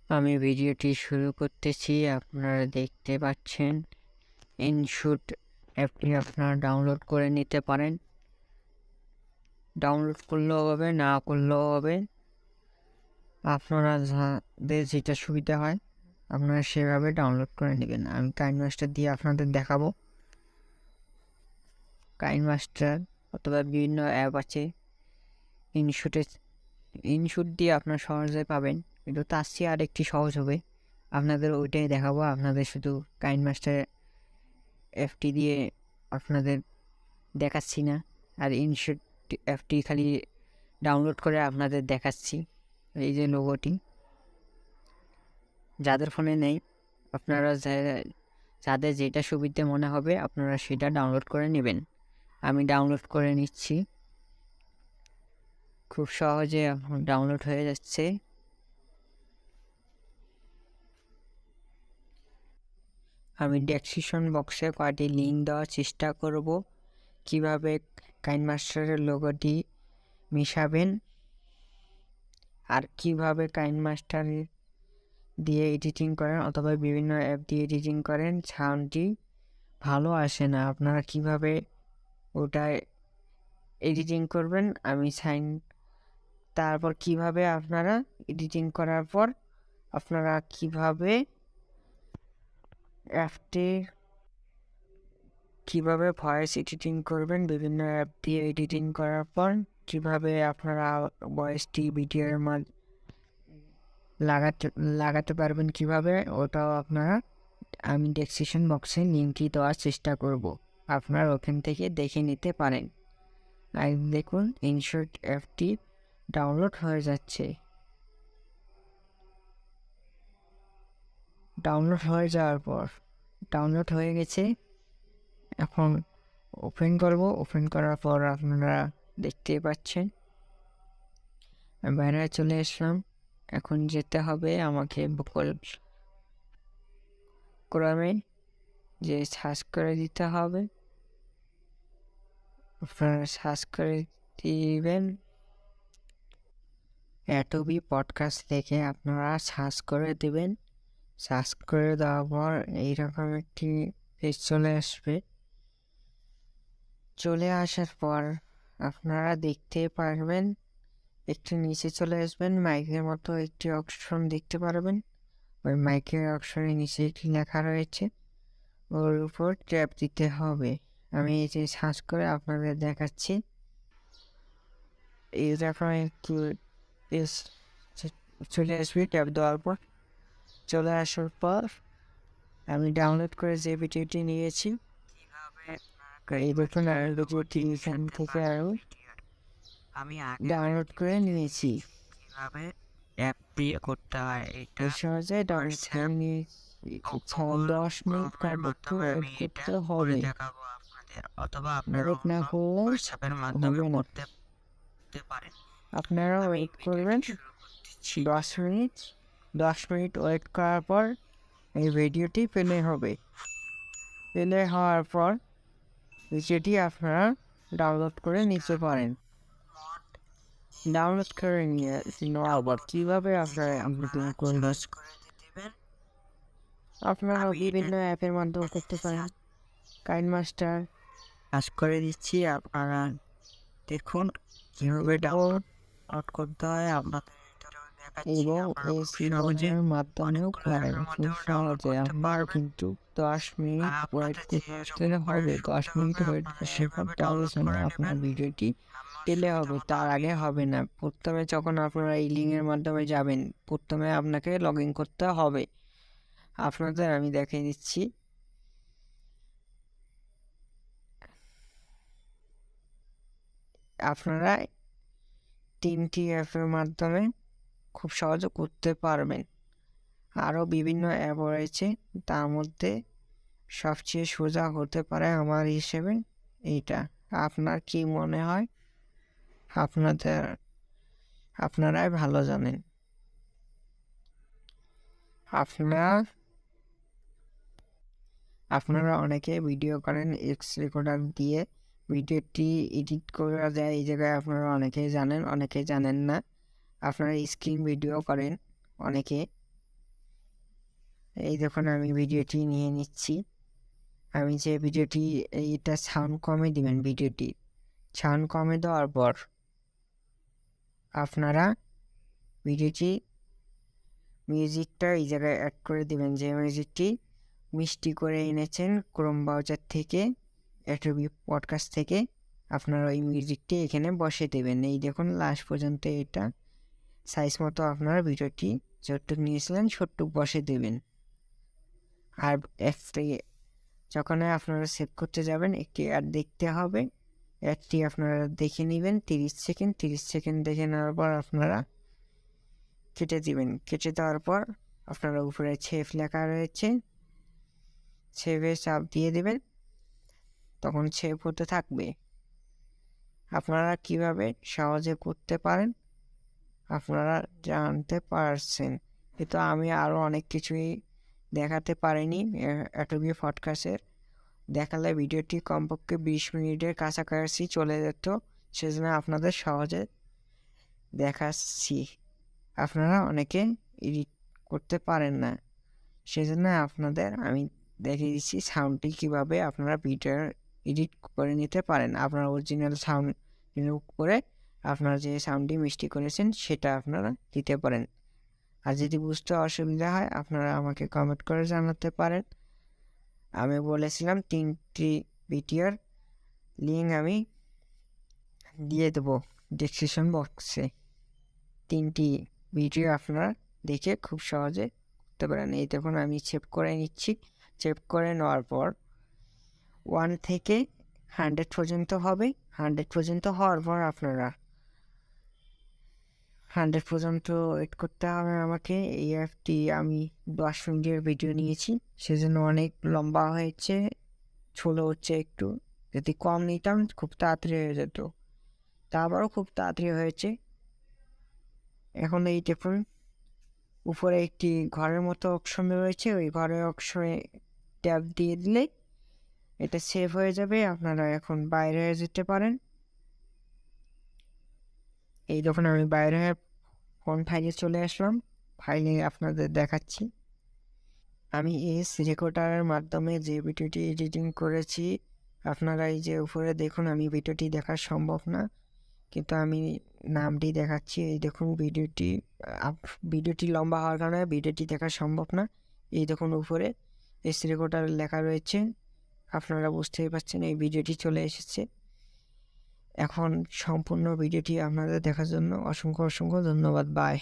আমি ভিডিওটি শুরু করতেছি। আপনারা দেখতে পাচ্ছেন ইনশুট অ্যাপটি আপনারা ডাউনলোড করে নিতে পারেন। ডাউনলোড করলেও হবে, না করলেও হবে। আপনারা যাদের যেটা সুবিধা হয় আপনারা সেভাবে ডাউনলোড করে নেবেন। আমি কাইনমাস্টার দিয়ে আপনাদের দেখাবো। কাইনমাস্টার অথবা বিভিন্ন অ্যাপ আছে ইনশুট দিয়ে আপনারা সহজে পাবেন, কিন্তু তার চেয়ে আরেকটি সহজ হবে। আপনাদের ওইটাই দেখাবো। আপনাদের শুধু কাইনমাস্টার অ্যাপটি দিয়ে আপনাদের দেখাচ্ছি না, আর ইনশুট অ্যাপটি খালি ডাউনলোড করে আপনাদের দেখাচ্ছি। এই যে লোগোটি, যাদের ফোনে নেই আপনারা যাদের যেটা সুবিধে মনে হবে আপনারা সেটা ডাউনলোড করে নেবেন। আমি ডাউনলোড করে নিচ্ছি, খুব সহজে ডাউনলোড হয়ে যাচ্ছে। আমি ডেসক্রিপশন বক্সে কয়েকটি লিঙ্ক দেওয়ার চেষ্টা করব কিভাবে কাইনমাস্টারের লোগোটি মিশাবেন আর কিভাবে কাইনমাস্টার দিয়ে এডিটিং করেন অথবা বিভিন্ন অ্যাপ দিয়ে এডিটিং করেন সাউন্ডটি ভালো আসে না। আপনারা কিভাবে ওটা এডিটিং করবেন আমি তারপর কিভাবে আপনারা এডিটিং করার পর আপনারা কিভাবে অ্যাপটি কিভাবে ভয়েস এডিটিং করবেন বিভিন্ন অ্যাপ দিয়ে এডিটিং করার পর কিভাবে আপনারা ভয়েসটি ভিডিওর মাঝে লাগাতে পারবেন কিভাবে, ওটাও আপনারা আমি ডেসক্রিপশন বক্সে লিঙ্কটি দেওয়ার চেষ্টা করব, আপনারা ওখান থেকে দেখে নিতে পারেন। আর দেখুন ইনশুট অ্যাপটি ডাউনলোড হয়ে যাচ্ছে। ডাউনলোড হয়ে যাওয়ার পর ডাউনলোড হয়ে গেছে। এখন ওপেন করব। ওপেন করার পর আপনারা দেখতে পাচ্ছেন বাইরে চলে আসলাম। এখন যেতে হবে আমাকে গুগল ক্রমে যে সার্চ করে দিতে হবে। আপনারা সার্চ করে দিবেন অ্যাডোবি পডকাস্ট থেকে, আপনারা সার্চ করে দিবেন। সার্চ করে দেওয়ার পর এইরকম একটি পেজ চলে আসবে। চলে আসার পর আপনারা দেখতে পারবেন একটু নিচে চলে আসবেন, মাইকের মতো একটি অপশন দেখতে পারবেন। ওই মাইকের অপশনের নিচে একটি লেখা রয়েছে, ওর উপর ট্যাপ দিতে হবে। আমি এই যে সার্চ করে আপনাদের দেখাচ্ছি। এইরকম একটু চলে আসবে। ট্যাপ দেওয়ার পর চলে আসার পর আমি ডাউনলোড করে যে ভিডিওটি নিয়েছি এই দেখুন, আর ভিডিওটি এখান থেকে আরও আমি ডাউনলোড করে নিয়েছি। কিভাবে অ্যাপ দিয়ে করতে হয় এটা সহজে ডাউনলোড করে নিয়ে 10 মিনিট করতে হবে, অথবা আপনারা না করলে হোয়াটসঅ্যাপের মাধ্যমে করতে পারেন। আপনারা ওয়েট করবেন 10 মিনিট। 10 মিনিট ওয়েট করার পর এই ভিডিওটি প্লে হবে। প্লে হওয়ার পর ভিডিওটি আপনারা ডাউনলোড করে নিতে পারেন। ডাউনলোড করে নিয়ে আবার কীভাবে আপনারা আপনারা বিভিন্ন অ্যাপের মাধ্যমে করতে পারেন। কাইনমাস্টার কাজ করে দিচ্ছি, আপনারা দেখুন কীভাবে ডাউনলোড করতে হয় আপনাদের, এবং এই সহজের মাধ্যমেও করেন খুব সহজে। আমার কিন্তু 10 মিনিট ওয়েট করতে হবে। 10 মিনিট ওয়েট করার তাহলে আপনার ভিডিওটি পেলে হবে, তার আগে হবে না। প্রথমে যখন আপনারা এই লিঙ্কের মাধ্যমে যাবেন, প্রথমে আপনাকে লগ ইন করতে হবে। আপনাদের আমি দেখিয়ে দিচ্ছি। আপনারা 3টি অ্যাপের মাধ্যমে খুব সহজে করতে পারবেন। আরও বিভিন্ন অ্যাপ রয়েছে, তার মধ্যে সবচেয়ে সোজা হতে পারে আমার হিসেবে এইটা। আপনার কি মনে হয়? আপনারাই ভালো জানেন। আপনারা অনেকে ভিডিও করেন এক্স রেকর্ডার দিয়ে, ভিডিওটি এডিট করা যায়। এই জায়গায় আপনারা অনেকেই জানেন, অনেকে জানেন না। আপনারা স্ক্রিন ভিডিও করেন অনেকে, এই দেখুন আমি ভিডিওটি নিয়ে নিচ্ছি। আমি যে ভিডিওটি, এইটা সাউন্ড কমে দিবেন। ভিডিওটি সাউন্ড কমে দেওয়ার পর আপনারা ভিডিওটি মিউজিকটা এই জায়গায় অ্যাড করে দিবেন। যে মিউজিকটি মিষ্টি করে এনেছেন ক্রোম ব্রাউজার থেকে, অ্যাডোবি পডকাস্ট থেকে, আপনারা ওই মিউজিকটি এখানে বসে দেবেন। এই দেখুন লাস্ট পর্যন্ত এটা সাইজ মতো আপনারা ভিডিওটি যতটুকু নিয়েছিলেন সতটুকু বসে দেবেন। আর যখন আপনারা সেভ করতে যাবেন একটি অ্যাড দেখতে হবে। অ্যাডটি আপনারা দেখে নেবেন 30 সেকেন্ড দেখে নেওয়ার পর আপনারা কেটে দিবেন। কেটে দেওয়ার পর আপনারা উপরে সেভ লেখা রয়েছে, সেভে চাপ দিয়ে দেবেন, তখন সেভ হতে থাকবে। আপনারা কিভাবে সহজে করতে পারেন আপনারা জানতে পারছেন। কিন্তু আমি আরও অনেক কিছুই দেখাতে পারিনি অ্যাডোবি পডকাস্টের। দেখালে ভিডিওটি কমপক্ষে 20 মিনিটের কাছাকাছি চলে যেত, সেজন্য আপনাদের সহজে দেখাচ্ছি। আপনারা অনেকে এডিট করতে পারেন না, সেজন্য আপনাদের আমি দেখিয়ে দিচ্ছি সাউন্ডটি কীভাবে আপনারা ভিডিও এডিট করে নিতে পারেন। আপনারা অরিজিনাল সাউন্ড রিমুভ করে আপনারা যে সাউন্ডটি মিষ্টি করেছেন সেটা আপনারা দিতে পারেন। আর যদি বুঝতে অসুবিধা হয় আপনারা আমাকে কমেন্ট করে জানাতে পারেন। আমি বলেছিলাম 3টি ভিডিওর লিঙ্ক আমি দিয়ে দেবো ডেসক্রিপশন বক্সে। 3টি ভিডিও আপনারা দেখে খুব সহজে করতে পারেন। এই দেখুন আমি সেভ করে নিচ্ছি। সেভ করে নেওয়ার পর 1 থেকে 100 পর্যন্ত হবে। 100 পর্যন্ত হওয়ার পর আপনারা 100 পর্যন্ত ওয়েট করতে হবে আমাকে। এই অ্যাপটি আমি 10 মিনিটের ভিডিও নিয়েছি, সেজন্য অনেক লম্বা হয়েছে, ছোলো হচ্ছে একটু। যদি কম নিতাম খুব তাড়াতাড়ি হয়ে যেত, তারপরও খুব তাড়াতাড়ি হয়েছে। এখন এই দেখুন উপরে একটি ঘরের মতো অপশন রয়েছে, ওই ঘরের অপশনে ট্যাপ দিয়ে দিলে এটা সেভ হয়ে যাবে। আপনারা এখন বাইরে হয়ে যেতে পারেন। এই দেখুন আমি বাইরে কোন ফাইলে চলে আসলাম, ফাইলে আপনাদের দেখাচ্ছি। আমি এস রেকর্ডারের মাধ্যমে যে ভিডিওটি এডিটিং করেছি, আপনারা এই যে উপরে দেখুন, আমি ভিডিওটি দেখা সম্ভব না কিন্তু আমি নামটি দেখাচ্ছি। এই দেখুন ভিডিওটি লম্বা হওয়ার কারণে ভিডিওটি দেখা সম্ভব না। এই দেখুন উপরে এস রেকর্ডার লেখা রয়েছে, আপনারা বুঝতেই পারছেন এই ভিডিওটি চলে এসেছে। এখন সম্পূর্ণ ভিডিওটি আপনাদের দেখার জন্য অসংখ্য ধন্যবাদ। বাই।